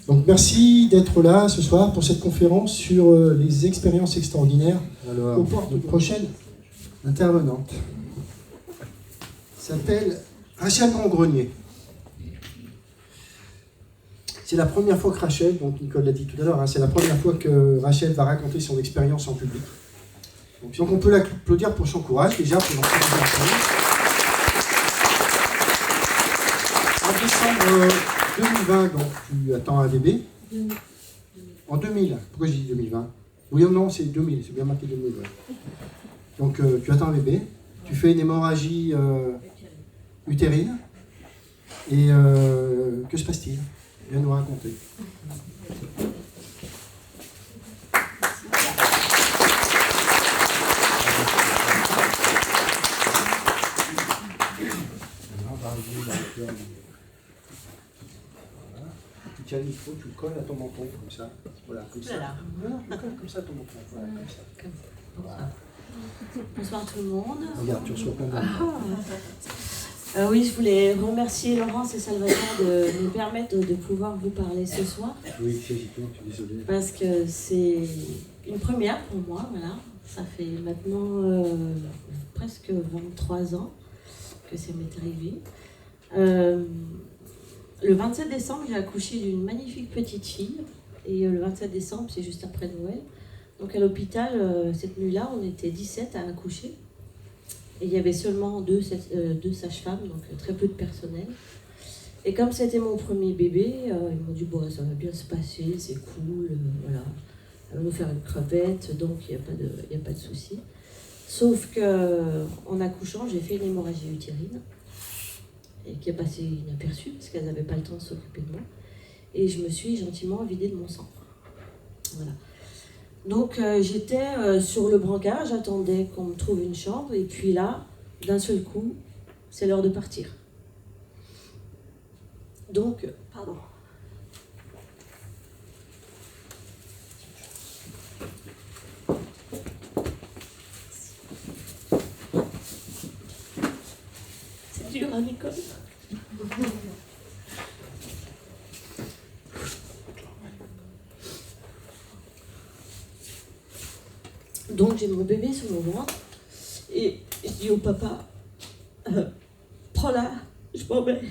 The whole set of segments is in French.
Donc merci d'être là ce soir pour cette conférence sur les expériences extraordinaires aux portes de prochaine intervenante. S'appelle Rachel Grandgrenier. C'est la première fois que Rachel, donc Nicole l'a dit tout à l'heure, c'est la première fois que Rachel va raconter son expérience en public. Donc on peut l'applaudir pour son courage déjà pour son expérience. En décembre 2020, donc tu attends un bébé. En 2000, pourquoi j'ai dit 2020 ? Oui ou non, c'est 2000, c'est bien marqué 2000. Ouais. Donc tu attends un bébé, tu fais une hémorragie utérine, et que se passe-t-il ? Viens nous raconter. Tu tiens le micro, tu le colles à ton menton, comme ça. Voilà, comme ça. Non, tu le colles comme ça à ton menton. Voilà, comme ça. Voilà. Bonsoir tout le monde. Regarde, tu reçois plein de... Oui, je voulais remercier Laurence et Salvatore de nous permettre de pouvoir vous parler ce soir. Oui, c'est toi, je suis désolé. Parce que c'est une première pour moi, voilà. Ça fait maintenant presque 23 ans que ça m'est arrivé. Le 27 décembre, j'ai accouché d'une magnifique petite fille. Et le 27 décembre, c'est juste après Noël. Donc à l'hôpital, cette nuit-là, on était 17 à accoucher. Et il y avait seulement deux sages-femmes, donc très peu de personnel. Et comme c'était mon premier bébé, ils m'ont dit bon, ça va bien se passer, c'est cool, voilà. Elle va nous faire une crevette, donc il n'y a pas de souci. Sauf qu'en accouchant, j'ai fait une hémorragie utérine, et qui est passée inaperçue, parce qu'elles n'avaient pas le temps de s'occuper de moi. Et je me suis gentiment vidée de mon sang. Voilà. Donc j'étais sur le brancard, j'attendais qu'on me trouve une chambre, et puis là, d'un seul coup, c'est l'heure de partir. Donc, pardon. C'est dur, hein, Nicole ? Donc j'ai mon bébé sur mon ventre et je dis au papa, prends-la, je m'en vais.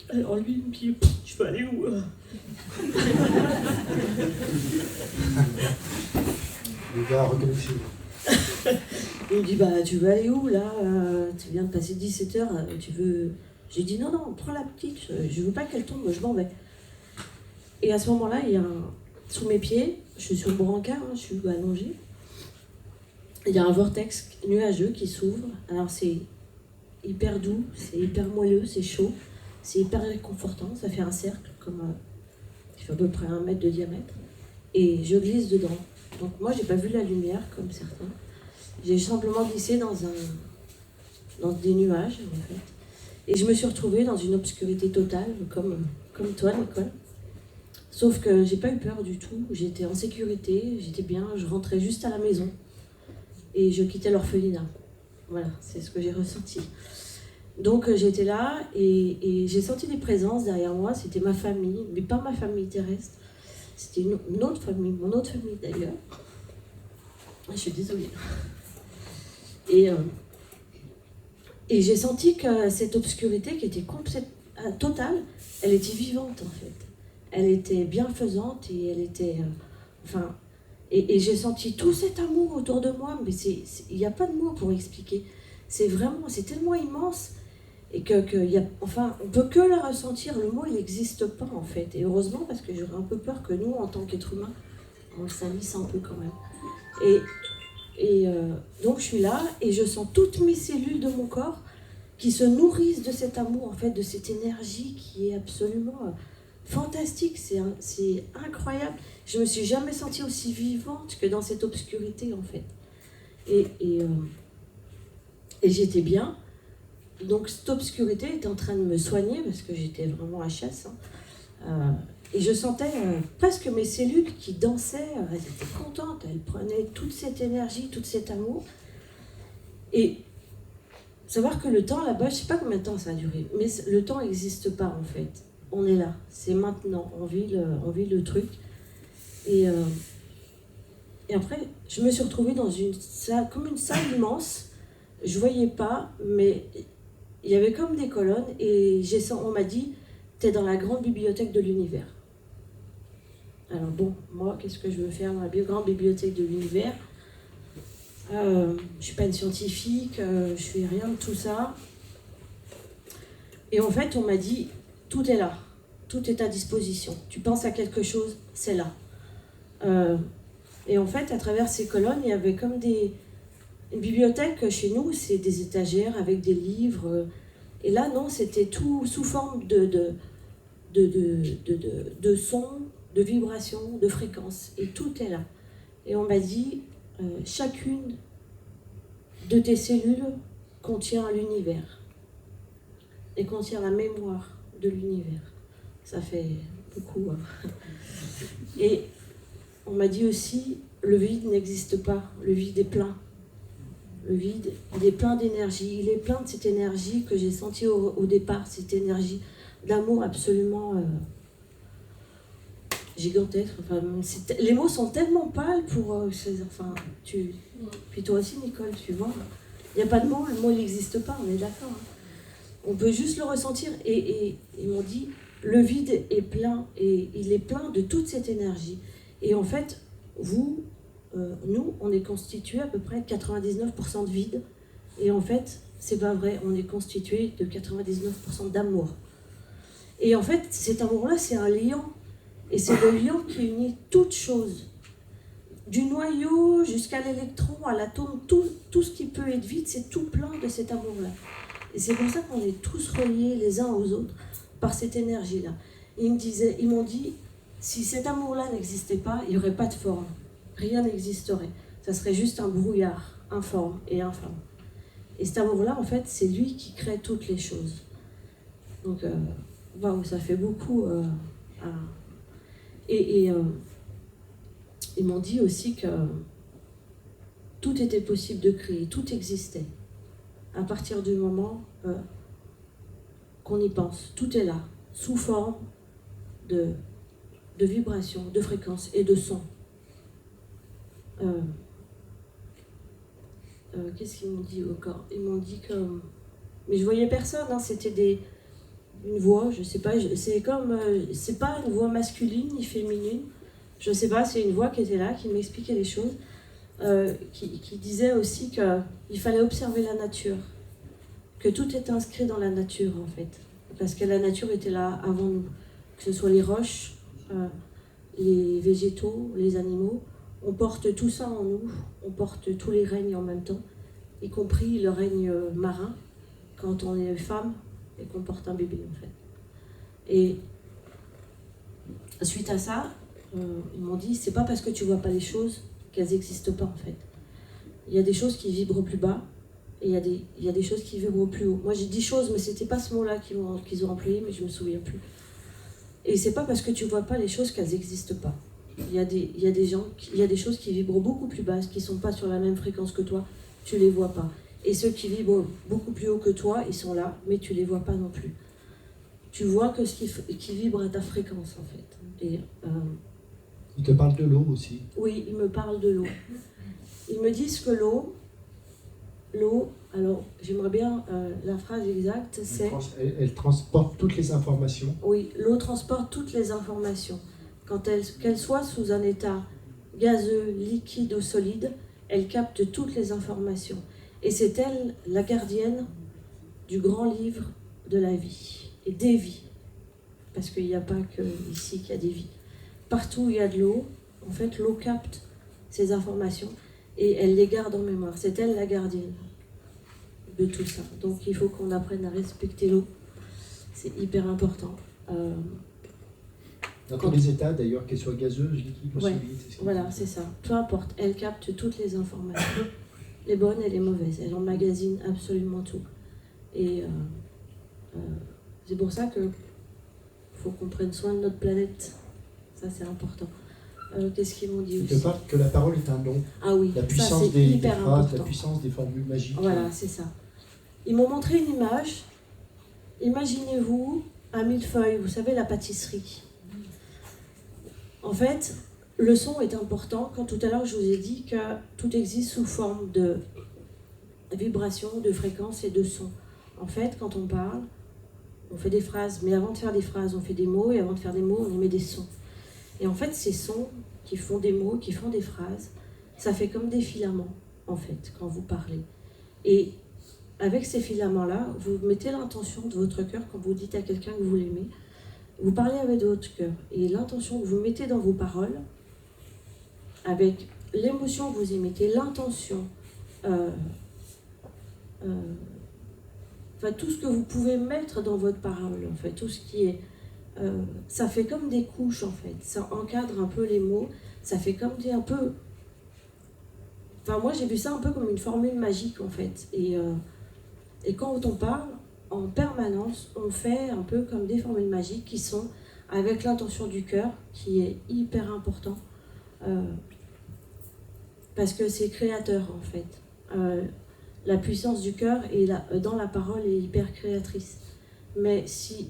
Alors lui il me dit, je vais aller où ? Le gars reconnaissez. Il me dit, bah tu veux aller où là ? Tu viens de passer 17 heures, tu veux... J'ai dit non, prends la petite, je veux pas qu'elle tombe, je m'en vais. Et à ce moment-là, il y a sous mes pieds, je suis sur le brancard, je suis allongée. Il y a un vortex nuageux qui s'ouvre. Alors c'est hyper doux, c'est hyper moelleux, c'est chaud, c'est hyper réconfortant. Ça fait un cercle qui fait à peu près 1 mètre de diamètre. Et je glisse dedans. Donc moi, j'ai pas vu la lumière comme certains. J'ai simplement glissé dans des nuages, en fait. Et je me suis retrouvée dans une obscurité totale, comme toi, Nicole. Sauf que j'ai pas eu peur du tout, j'étais en sécurité, j'étais bien, je rentrais juste à la maison et je quittais l'orphelinat. Voilà, c'est ce que j'ai ressenti. Donc j'étais là et j'ai senti des présences derrière moi, c'était ma famille, mais pas ma famille terrestre, c'était une autre famille, mon autre famille d'ailleurs. Je suis désolée. Et j'ai senti que cette obscurité qui était totale, elle était vivante en fait. Elle était bienfaisante et elle était... Et j'ai senti tout cet amour autour de moi, mais il n'y a pas de mots pour expliquer. C'est tellement immense et on peut que la ressentir. Le mot, il n'existe pas en fait. Et heureusement, parce que j'aurais un peu peur que nous, en tant qu'êtres humains, on le salisse un peu quand même. Donc je suis là et je sens toutes mes cellules de mon corps qui se nourrissent de cet amour, en fait, de cette énergie qui est absolument... fantastique, c'est incroyable. Je me suis jamais sentie aussi vivante que dans cette obscurité en fait. Et j'étais bien. Donc cette obscurité était en train de me soigner parce que j'étais vraiment HS. Et je sentais presque mes cellules qui dansaient. Elles étaient contentes. Elles prenaient toute cette énergie, tout cet amour. Et savoir que le temps là-bas, je sais pas combien de temps ça a duré, mais le temps n'existe pas en fait. on est là, c'est maintenant, on vit le truc. Et après, je me suis retrouvée dans une salle, comme une salle immense. Je voyais pas, mais il y avait comme des colonnes et on m'a dit, t'es dans la grande bibliothèque de l'univers. Alors bon, moi, qu'est-ce que je veux faire dans la grande bibliothèque de l'univers? Je suis pas une scientifique, je suis rien de tout ça. Et en fait, on m'a dit, tout est là, tout est à disposition. Tu penses à quelque chose, c'est là. Et en fait, à travers ces colonnes, il y avait comme une bibliothèque chez nous, c'est des étagères avec des livres. Et là, non, c'était tout sous forme de sons, de vibrations, de fréquences. Et tout est là. Et on m'a dit, chacune de tes cellules contient l'univers. Et contient la mémoire de l'univers. Ça fait beaucoup. Hein. Et on m'a dit aussi, le vide n'existe pas, le vide est plein. Le vide, il est plein d'énergie. Il est plein de cette énergie que j'ai sentie au départ, cette énergie d'amour absolument gigantesque. Enfin, les mots sont tellement pâles pour... Puis toi aussi, Nicole, tu vois. Il n'y a pas de mots, le mot n'existe pas, on est d'accord. Hein. On peut juste le ressentir. Et ils m'ont dit, le vide est plein, et il est plein de toute cette énergie. Et en fait, nous, on est constitué à peu près de 99% de vide. Et en fait, c'est pas vrai, on est constitué de 99% d'amour. Et en fait, cet amour-là, c'est un liant. Et c'est le liant qui unit toutes choses. Du noyau jusqu'à l'électron, à l'atome, tout ce qui peut être vide, c'est tout plein de cet amour-là. Et c'est pour ça qu'on est tous reliés les uns aux autres par cette énergie-là. Ils m'ont dit, si cet amour-là n'existait pas, il n'y aurait pas de forme. Rien n'existerait. Ça serait juste un brouillard, informe et infâme. Et cet amour-là, en fait, c'est lui qui crée toutes les choses. Donc, waouh, ça fait beaucoup. Ils m'ont dit aussi que tout était possible de créer, tout existait. À partir du moment qu'on y pense, tout est là, sous forme de vibrations, de fréquences et de sons. Qu'est-ce qu'ils m'ont dit encore? Ils m'ont dit que... Mais je voyais personne, hein, c'était une voix, je sais pas, c'est comme... c'est pas une voix masculine ni féminine, je sais pas, c'est une voix qui était là, qui m'expliquait les choses, qui disait aussi qu'il fallait observer la nature, que tout est inscrit dans la nature en fait, parce que la nature était là avant nous, que ce soit les roches, les végétaux, les animaux, on porte tout ça en nous, on porte tous les règnes en même temps, y compris le règne marin, quand on est femme et qu'on porte un bébé en fait. Et suite à ça, ils m'ont dit, c'est pas parce que tu vois pas les choses qu'elles n'existent pas en fait. Il y a des choses qui vibrent plus bas et il y a des choses qui vibrent plus haut. Moi j'ai dit choses, mais c'était pas ce mot-là qu'ils ont employé, mais je me souviens plus. Et c'est pas parce que tu vois pas les choses qu'elles n'existent pas. Il y a des choses qui vibrent beaucoup plus basses, qui sont pas sur la même fréquence que toi, tu les vois pas. Et ceux qui vibrent beaucoup plus haut que toi, ils sont là, mais tu les vois pas non plus. Tu vois que ce qui vibre à ta fréquence en fait. Et, il te parle de l'eau aussi. Oui, ils me parlent de l'eau. Ils me disent que l'eau, alors j'aimerais bien la phrase exacte, c'est... Elle transporte toutes les informations. Oui, l'eau transporte toutes les informations. Qu'elle soit sous un état gazeux, liquide ou solide, elle capte toutes les informations. Et c'est elle, la gardienne du grand livre de la vie et des vies. Parce qu'il n'y a pas que ici qu'il y a des vies. Partout où il y a de l'eau, en fait, l'eau capte ces informations et elle les garde en mémoire. C'est elle la gardienne de tout ça. Donc il faut qu'on apprenne à respecter l'eau. C'est hyper important. Dans tous les états, d'ailleurs, qu'elle soit gazeuse, liquide ou solide. Voilà, c'est ça. Peu importe, elle capte toutes les informations, les bonnes et les mauvaises. Elle emmagasine absolument tout. Et c'est pour ça qu'il faut qu'on prenne soin de notre planète. Ça, c'est important. Qu'est-ce qu'ils m'ont dit aussi? Je te parle que la parole est un don. Ah oui, la puissance ça, c'est des hyper phrases, important. la puissance des formules magiques. Voilà, c'est ça. Ils m'ont montré une image. Imaginez-vous un millefeuille, vous savez, la pâtisserie. En fait, le son est important. Quand tout à l'heure je vous ai dit que tout existe sous forme de vibration, de fréquence et de son. En fait, quand on parle, on fait des phrases, mais avant de faire des phrases, on fait des mots, et avant de faire des mots, on émet des sons. Et en fait, ces sons qui font des mots, qui font des phrases, ça fait comme des filaments, en fait, quand vous parlez. Et avec ces filaments-là, vous mettez l'intention de votre cœur quand vous dites à quelqu'un que vous l'aimez. Vous parlez avec votre cœur. Et l'intention que vous mettez dans vos paroles, avec l'émotion que vous y mettez, l'intention, enfin, tout ce que vous pouvez mettre dans votre parole, en fait, tout ce qui est... ça fait comme des couches, en fait. Ça encadre un peu les mots. Ça fait comme un peu... Enfin, moi, j'ai vu ça un peu comme une formule magique, en fait. Et quand on parle, en permanence, on fait un peu comme des formules magiques qui sont avec l'intention du cœur, qui est hyper important. Parce que c'est créateur, en fait. La puissance du cœur dans la parole est hyper créatrice. Mais si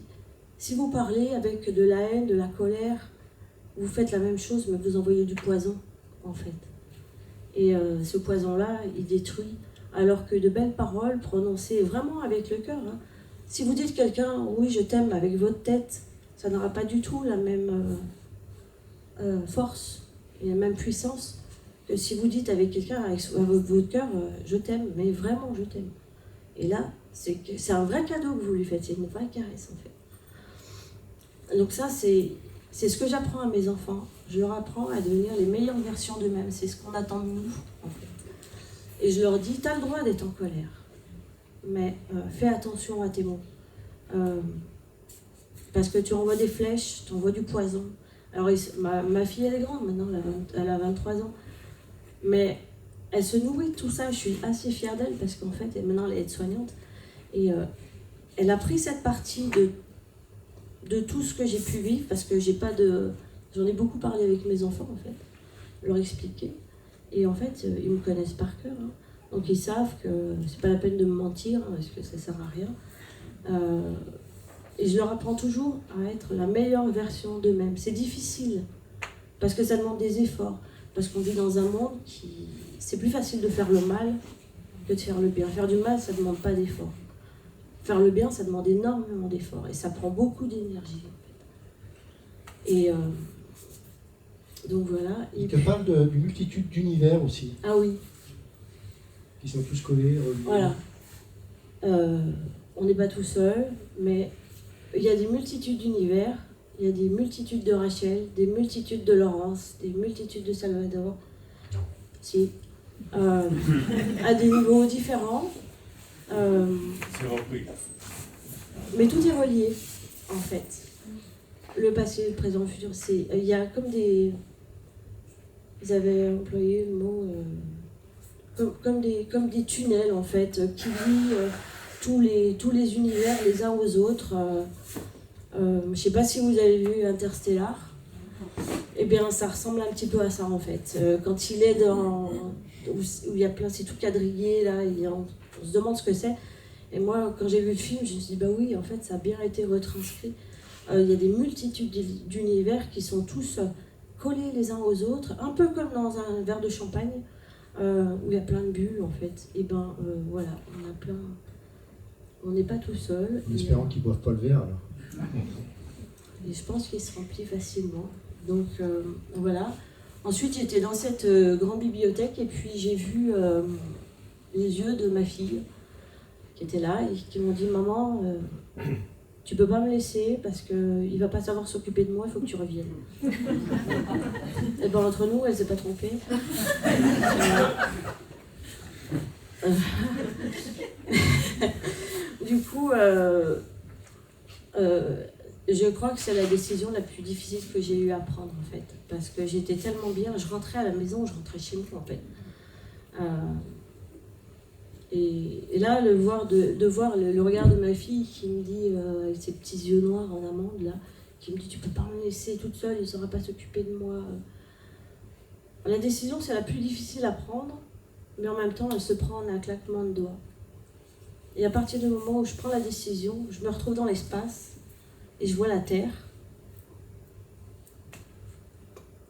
vous parlez avec de la haine, de la colère, vous faites la même chose, mais vous envoyez du poison, en fait. Et ce poison-là, il détruit. Alors que de belles paroles prononcées vraiment avec le cœur. Hein. Si vous dites quelqu'un, oui, je t'aime avec votre tête, ça n'aura pas du tout la même force et la même puissance que si vous dites avec quelqu'un, avec votre cœur, je t'aime, mais vraiment je t'aime. Et là, c'est un vrai cadeau que vous lui faites, c'est une vraie caresse en fait. Donc ça, c'est ce que j'apprends à mes enfants. Je leur apprends à devenir les meilleures versions d'eux-mêmes. C'est ce qu'on attend de nous, en fait. Et je leur dis, t'as le droit d'être en colère, mais fais attention à tes mots. Parce que tu envoies des flèches, tu envoies du poison. Alors ma fille, elle est grande maintenant, elle a 23 ans. Mais elle se nourrit de tout ça, je suis assez fière d'elle parce qu'en fait, maintenant elle est aide-soignante. Et elle a pris cette partie de tout ce que j'ai pu vivre, parce que j'en ai beaucoup parlé avec mes enfants en fait, leur expliquer. Et en fait, ils me connaissent par cœur. Hein. Donc ils savent que c'est pas la peine de me mentir, hein, parce que ça sert à rien. Et je leur apprends toujours à être la meilleure version d'eux-mêmes. C'est difficile, parce que ça demande des efforts. Parce qu'on vit dans un monde qui... C'est plus facile de faire le mal que de faire le bien. Faire du mal, ça ne demande pas d'efforts. Faire le bien, ça demande énormément d'efforts. Et ça prend beaucoup d'énergie, en fait. Et... donc voilà. Il te parle d'une multitude d'univers aussi. Ah oui. Qui sont tous collés. Voilà. On n'est pas tout seul, mais il y a des multitudes d'univers, il y a des multitudes de Rachel, des multitudes de Laurence, des multitudes de Salvador. Non. Si. À des niveaux différents. C'est repris. Mais tout est relié, en fait. Le passé, le présent, le futur, il y a comme des... Ils avaient employé le mot... comme des tunnels, en fait, qui lient tous les univers les uns aux autres. Je ne sais pas si vous avez vu Interstellar. Eh bien, ça ressemble un petit peu à ça, en fait. Quand il est où il y a plein... C'est tout quadrillé, là, on se demande ce que c'est. Et moi, quand j'ai vu le film, je me suis dit, bah oui, en fait, ça a bien été retranscrit. Il y a des multitudes d'univers qui sont tous collés les uns aux autres, un peu comme dans un verre de champagne, où il y a plein de bulles, en fait. Et ben, voilà, on a plein... On n'est pas tout seul. En espérant qu'ils ne boivent pas le verre, alors. Et je pense qu'il se remplit facilement. Donc, voilà. Ensuite, j'étais dans cette grande bibliothèque, et puis j'ai vu les yeux de ma fille, qui étaient là, et qui m'ont dit, maman... tu peux pas me laisser parce qu'il va pas savoir s'occuper de moi, il faut que tu reviennes. Et ben entre nous, elle s'est pas trompée. Du coup, je crois que c'est la décision la plus difficile que j'ai eu à prendre en fait. Parce que j'étais tellement bien, je rentrais à la maison, je rentrais chez nous en fait. Et là, de voir le regard de ma fille qui me dit, avec ses petits yeux noirs en amande, là, qui me dit, tu peux pas me laisser toute seule, il ne saura pas s'occuper de moi. La décision, c'est la plus difficile à prendre, mais en même temps, elle se prend en un claquement de doigts. Et à partir du moment où je prends la décision, je me retrouve dans l'espace, et je vois la Terre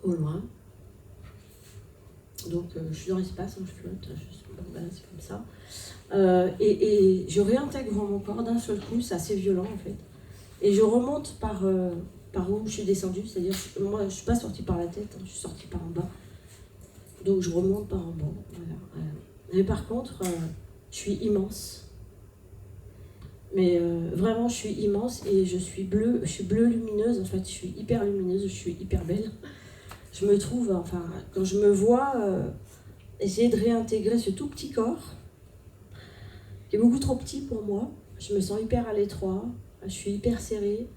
au loin. Donc je suis dans l'espace, hein, je flotte, c'est comme ça. Et je réintègre mon corps d'un seul coup, c'est assez violent en fait. Et je remonte par où je suis descendue, c'est-à-dire moi je ne suis pas sortie par la tête, hein, je suis sortie par en bas. Donc je remonte par en bas. Voilà. Mais par contre, je suis immense. Mais vraiment, je suis immense et je suis bleue lumineuse, en fait, je suis hyper lumineuse, je suis hyper belle. Je me trouve, enfin, quand je me vois essayer de réintégrer ce tout petit corps, qui est beaucoup trop petit pour moi, je me sens hyper à l'étroit, je suis hyper serrée.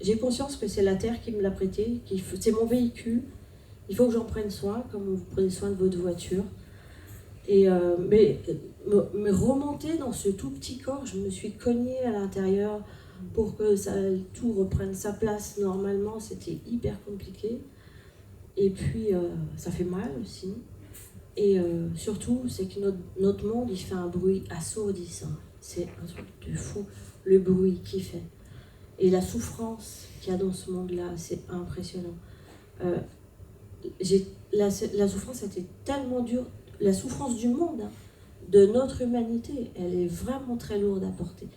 J'ai conscience que c'est la Terre qui me l'a prêté, c'est mon véhicule, il faut que j'en prenne soin, comme vous prenez soin de votre voiture. Et mais me remonter dans ce tout petit corps, je me suis cognée à l'intérieur pour que tout reprenne sa place normalement, c'était hyper compliqué. Et puis ça fait mal aussi. Et surtout, c'est que notre monde, il fait un bruit assourdissant. C'est un truc de fou, le bruit qu'il fait. Et la souffrance qu'il y a dans ce monde-là, c'est impressionnant. La souffrance était tellement dure. La souffrance du monde, hein, de notre humanité, elle est vraiment très lourde à porter.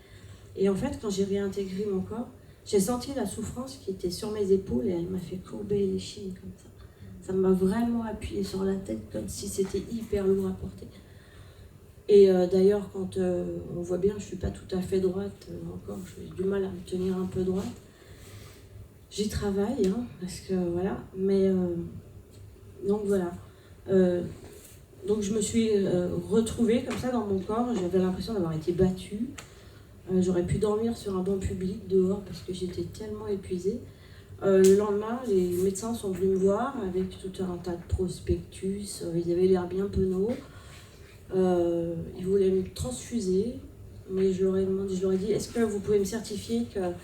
Et en fait, quand j'ai réintégré mon corps, j'ai senti la souffrance qui était sur mes épaules et elle m'a fait courber les chines comme ça. Ça m'a vraiment appuyé sur la tête comme si c'était hyper lourd à porter. Et d'ailleurs, quand on voit bien, je ne suis pas tout à fait droite encore, j'ai du mal à me tenir un peu droite. J'y travaille, hein, parce que voilà, mais donc voilà. Donc je me suis retrouvée comme ça dans mon corps, j'avais l'impression d'avoir été battue. J'aurais pu dormir sur un banc public dehors parce que j'étais tellement épuisée. Le lendemain, les médecins sont venus me voir avec tout un tas de prospectus, ils avaient l'air bien penauds. Ils voulaient me transfuser, mais je leur ai dit, est-ce que vous pouvez me certifier qu'il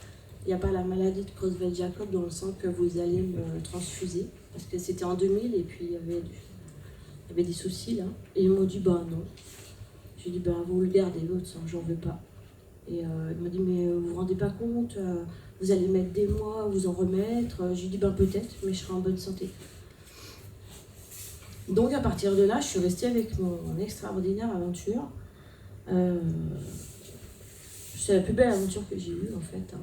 n'y a pas la maladie de Creutzfeldt-Jakob dans le sang que vous allez me transfuser? Parce que c'était en 2000 et puis il y avait des soucis là. Et ils m'ont dit, bah non. J'ai dit, bah vous le gardez, votre sang, j'en veux pas. Et il m'a dit, mais vous vous rendez pas compte, vous allez mettre des mois à vous en remettre. J'ai dit, ben peut-être, mais je serai en bonne santé. Donc à partir de là, je suis restée avec mon extraordinaire aventure. C'est la plus belle aventure que j'ai eue en fait. Hein.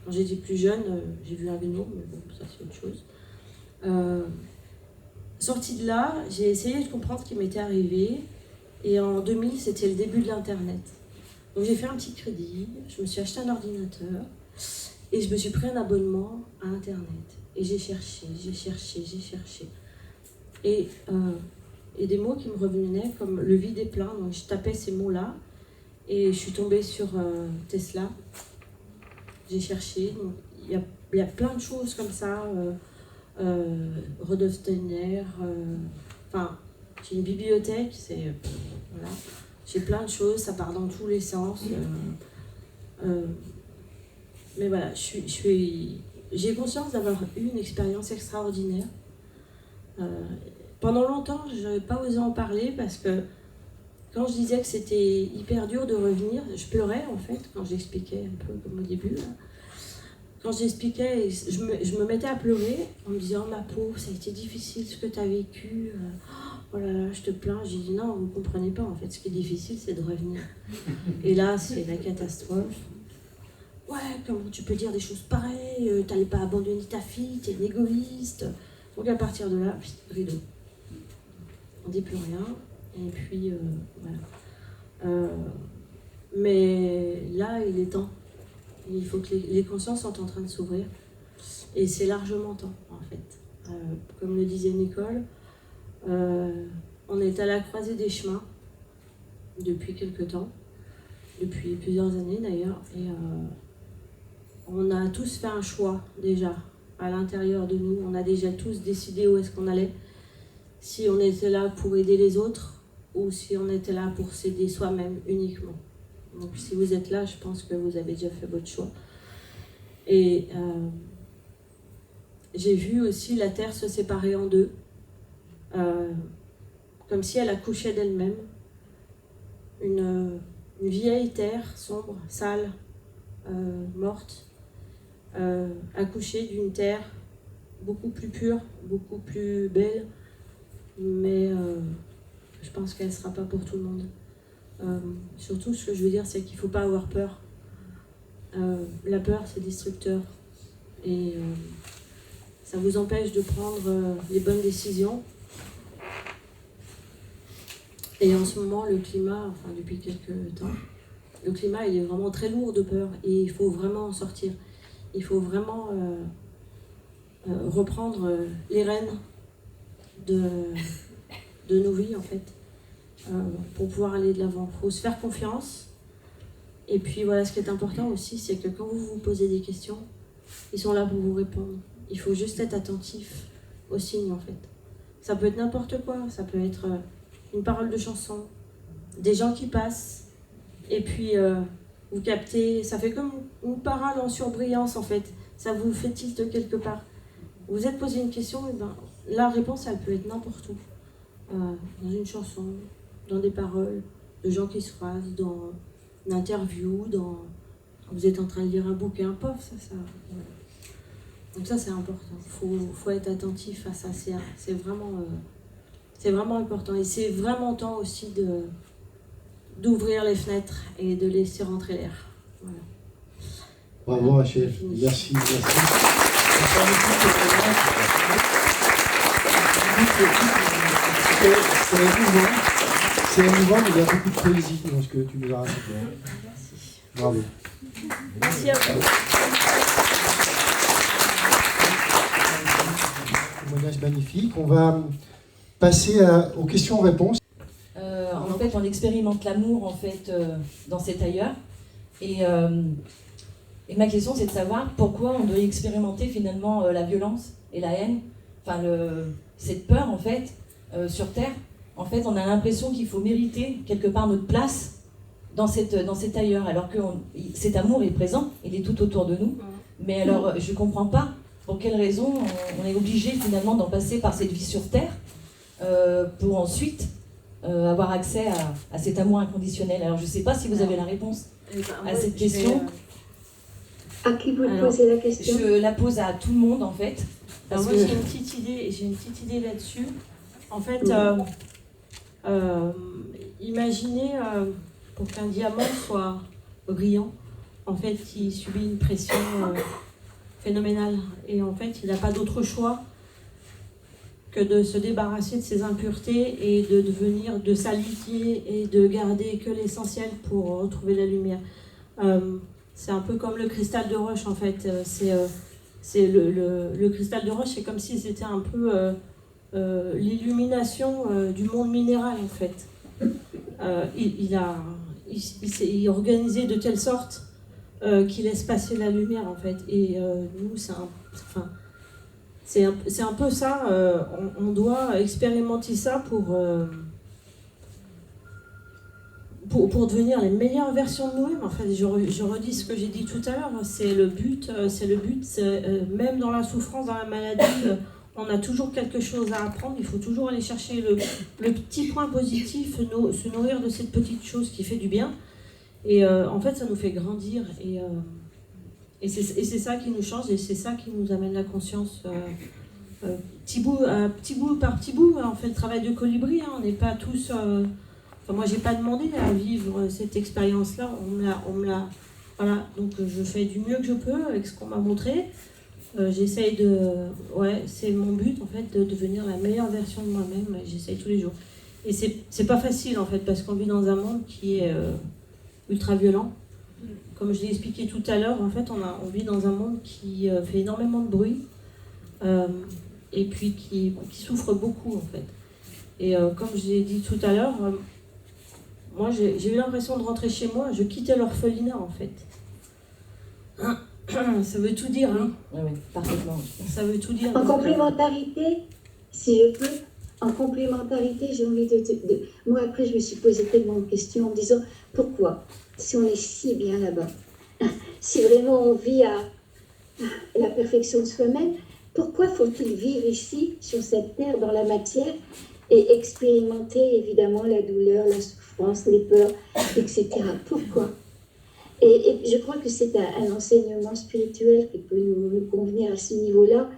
Quand j'étais plus jeune, j'ai vu un gnome, mais bon, ça c'est autre chose. Sortie de là, j'ai essayé de comprendre ce qui m'était arrivé. Et en 2000, c'était le début de l'Internet. Donc j'ai fait un petit crédit, je me suis acheté un ordinateur et je me suis pris un abonnement à Internet. Et j'ai cherché. Et des mots qui me revenaient comme le vide est plein, donc je tapais ces mots-là et je suis tombée sur Tesla. J'ai cherché, donc il y a plein de choses comme ça, Rudolf Steiner, enfin j'ai une bibliothèque, voilà. J'ai plein de choses, ça part dans tous les sens. Mais voilà, j'ai conscience d'avoir eu une expérience extraordinaire. Pendant longtemps, je n'avais pas osé en parler parce que quand je disais que c'était hyper dur de revenir, je pleurais en fait quand j'expliquais un peu comme au début. Là. Quand j'expliquais, je me mettais à pleurer en me disant « Ma pauvre, ça a été difficile ce que tu as vécu. Oh là là, je te plains. » J'ai dit « Non, vous ne comprenez pas. En fait, ce qui est difficile, c'est de revenir. » Et là, c'est la catastrophe. « Ouais, comment tu peux dire des choses pareilles? Tu n'allais pas abandonner ta fille, tu es une égoïste. » Donc à partir de là, rideau. On ne dit plus rien. Et puis, voilà. Mais là, il est temps. Il faut que les consciences sont en train de s'ouvrir. Et c'est largement temps, en fait. Comme le disait Nicole, on est à la croisée des chemins depuis quelque temps, depuis plusieurs années d'ailleurs. Et on a tous fait un choix déjà à l'intérieur de nous. On a déjà tous décidé où est-ce qu'on allait. Si on était là pour aider les autres ou si on était là pour s'aider soi-même uniquement. Donc si vous êtes là, je pense que vous avez déjà fait votre choix. Et j'ai vu aussi la Terre se séparer en deux, comme si elle accouchait d'elle-même. Une vieille Terre sombre, sale, morte, accoucher d'une terre beaucoup plus pure, beaucoup plus belle, mais je pense qu'elle ne sera pas pour tout le monde. Surtout, ce que je veux dire, c'est qu'il ne faut pas avoir peur. La peur, c'est destructeur. Et ça vous empêche de prendre les bonnes décisions. Et en ce moment, le climat, enfin depuis quelques temps, le climat il est vraiment très lourd de peur et il faut vraiment en sortir. Il faut vraiment reprendre les rênes de nos vies en fait, pour pouvoir aller de l'avant. Il faut se faire confiance. Et puis voilà, ce qui est important aussi, c'est que quand vous vous posez des questions, ils sont là pour vous répondre. Il faut juste être attentif aux signes en fait. Ça peut être n'importe quoi, ça peut être une parole de chanson, des gens qui passent, et puis vous captez, ça fait comme une parole en surbrillance en fait, ça vous fait tilt quelque part. Vous vous êtes posé une question, et ben, la réponse elle peut être n'importe où, dans une chanson, dans des paroles, de gens qui se croisent, dans une interview, vous êtes en train de lire un bouquin, pof, ça. Voilà. Donc ça c'est important, faut être attentif à ça, c'est vraiment important et c'est vraiment temps aussi d'ouvrir les fenêtres et de laisser rentrer l'air. Voilà. Bravo Rachel, merci. C'est émouvant, mais il y a beaucoup de poésie dans ce que tu nous as raconté. Merci. Bravo. Merci à vous. Témoignage magnifique. On va passer aux questions-réponses. En fait, on expérimente l'amour en fait dans cet ailleurs. Et ma question, c'est de savoir pourquoi on doit expérimenter finalement la violence et la haine, enfin cette peur en fait sur Terre. En fait, on a l'impression qu'il faut mériter quelque part notre place dans cet ailleurs, alors que cet amour est présent, il est tout autour de nous. Mais alors, je ne comprends pas pour quelle raison on est obligé finalement d'en passer par cette vie sur Terre pour ensuite avoir accès à cet amour inconditionnel. Alors, je ne sais pas si vous avez la réponse à cette question. À qui vous posez la question? Je la pose à tout le monde en fait. Alors moi j'ai une petite idée là-dessus. En fait, imaginez pour qu'un diamant soit brillant, en fait il subit une pression phénoménale et en fait il n'a pas d'autre choix que de se débarrasser de ses impuretés et de s'aliquer et de garder que l'essentiel pour retrouver la lumière. C'est un peu comme le cristal de roche en fait. C'est le cristal de roche, c'est comme si c'était un peu l'illumination du monde minéral en fait. Il est organisé de telle sorte qu'il laisse passer la lumière en fait. Et nous, c'est un peu ça. On doit expérimenter ça pour devenir les meilleures versions de nous-mêmes. En fait, je redis ce que j'ai dit tout à l'heure. C'est le but. Même dans la souffrance, dans la maladie, on a toujours quelque chose à apprendre. Il faut toujours aller chercher le petit point positif, se nourrir de cette petite chose qui fait du bien. Et en fait, ça nous fait grandir. Et c'est ça qui nous change et c'est ça qui nous amène la conscience. Petit bout par petit bout, on fait le travail de colibri. On n'est pas tous... moi, j'ai pas demandé à vivre cette expérience-là. On me l'a... Voilà, donc je fais du mieux que je peux avec ce qu'on m'a montré. J'essaye de... Ouais, c'est mon but, en fait, de devenir la meilleure version de moi-même. J'essaye tous les jours. Et c'est pas facile, en fait, parce qu'on vit dans un monde qui est ultra violent. Comme je l'ai expliqué tout à l'heure, en fait, on vit dans un monde qui fait énormément de bruit. Et puis qui souffre beaucoup, en fait. Et comme je l'ai dit tout à l'heure... moi, j'ai eu l'impression de rentrer chez moi, je quittais l'orphelinat, en fait. Ça veut tout dire, hein. Oui, parfaitement. Ça veut tout dire. En complémentarité, si je peux, en complémentarité, j'ai envie de... Moi, après, je me suis posé tellement de questions en me disant, pourquoi, si on est si bien là-bas, si vraiment on vit à la perfection de soi-même, pourquoi faut-il vivre ici, sur cette terre, dans la matière, et expérimenter évidemment la douleur, la souffrance, les peurs, etc. Pourquoi? Et je crois que c'est un enseignement spirituel qui peut nous convenir à ce niveau-là.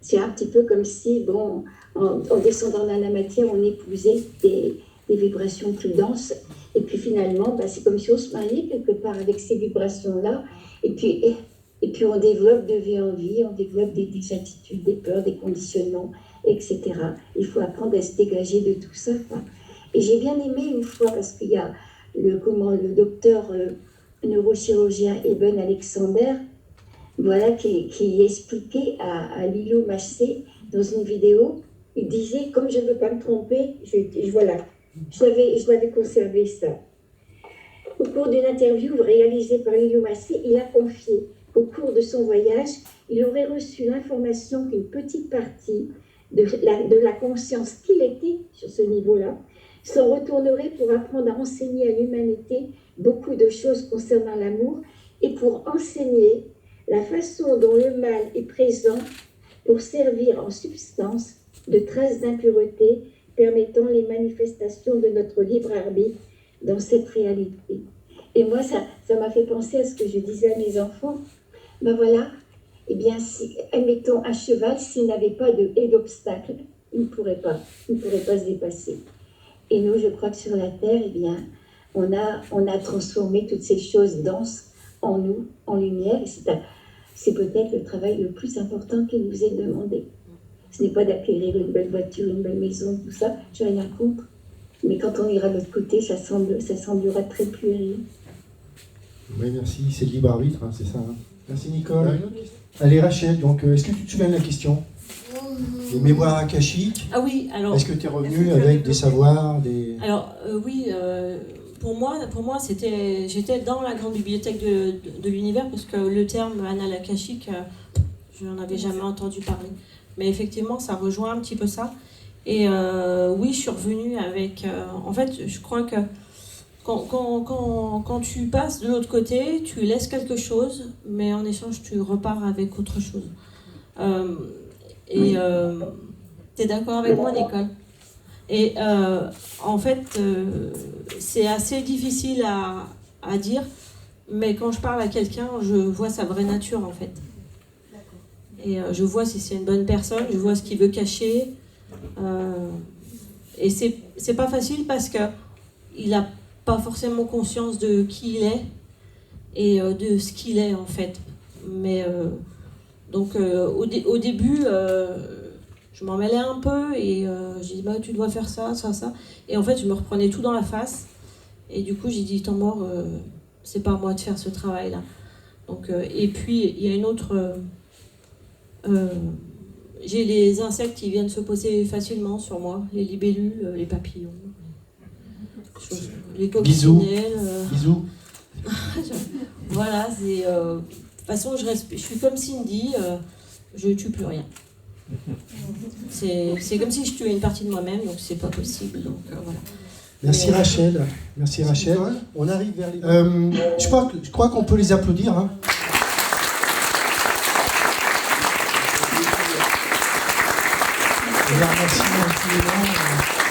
C'est un petit peu comme si, bon, en descendant dans la matière, on épousait des vibrations plus denses. Et puis finalement, bah, c'est comme si on se mariait quelque part avec ces vibrations-là. Et puis on développe de vie en vie, on développe des attitudes, des peurs, des conditionnements, etc. Il faut apprendre à se dégager de tout ça, quoi. Et j'ai bien aimé une fois, parce qu'il y a le docteur neurochirurgien Eben Alexander, voilà, qui expliquait à Lilo Massé dans une vidéo, il disait, comme je ne veux pas me tromper, voilà, je l'avais conservé ça. Au cours d'une interview réalisée par Lilo Massé, il a confié qu'au cours de son voyage, il aurait reçu l'information qu'une petite partie de la conscience qu'il était sur ce niveau-là s'en retournerait pour apprendre à enseigner à l'humanité beaucoup de choses concernant l'amour et pour enseigner la façon dont le mal est présent pour servir en substance de traces d'impureté permettant les manifestations de notre libre arbitre dans cette réalité. Et moi, ça m'a fait penser à ce que je disais à mes enfants. Ben voilà, eh bien, si, admettons, un cheval, s'il n'avait pas de haie d'obstacle, il ne pourrait pas se dépasser. Et nous, je crois que sur la Terre, eh bien, on a transformé toutes ces choses denses en nous, en lumière. Et c'est peut-être le travail le plus important qui nous est demandé. Ce n'est pas d'acquérir une belle voiture, une belle maison, tout ça, je n'ai rien contre. Mais quand on ira de l'autre côté, ça semblera très puéril. Oui, merci. C'est le libre arbitre, hein, c'est ça. Hein. Merci Nicole. Allez Rachel, donc est-ce que tu te souviens de la question? Les mémoires akashiques. Ah oui, alors... Est-ce que tu es revenu avec des savoirs, des... Alors oui, pour moi j'étais dans la grande bibliothèque de l'univers, parce que le terme annales akashiques, je n'en avais jamais entendu parler. Mais effectivement, ça rejoint un petit peu ça. Et oui, je suis revenue avec... en fait, je crois que quand tu passes de l'autre côté, tu laisses quelque chose, mais en échange, tu repars avec autre chose. T'es d'accord avec moi, Nicole? Et en fait, c'est assez difficile à dire, mais quand je parle à quelqu'un, je vois sa vraie nature, en fait. Et je vois si c'est une bonne personne, je vois ce qu'il veut cacher. Et c'est pas facile parce qu'il n'a pas forcément conscience de qui il est et de ce qu'il est, en fait. Mais donc au début, je m'en mêlais un peu et j'ai dit bah, tu dois faire ça, ça, ça. Et en fait, je me reprenais tout dans la face. Et du coup, j'ai dit temps mort, c'est pas à moi de faire ce travail-là. Donc, et puis, il y a une autre. J'ai les insectes qui viennent se poser facilement sur moi, les libellules, les papillons, les coccinelles. Bisous. Voilà, c'est. De toute façon, je suis comme Cindy, je tue plus rien. C'est comme si je tuais une partie de moi-même, donc c'est pas possible. Donc voilà. Merci Rachel. Merci Rachel. On arrive vers les. Je crois qu'on peut les applaudir. Hein. Merci infiniment.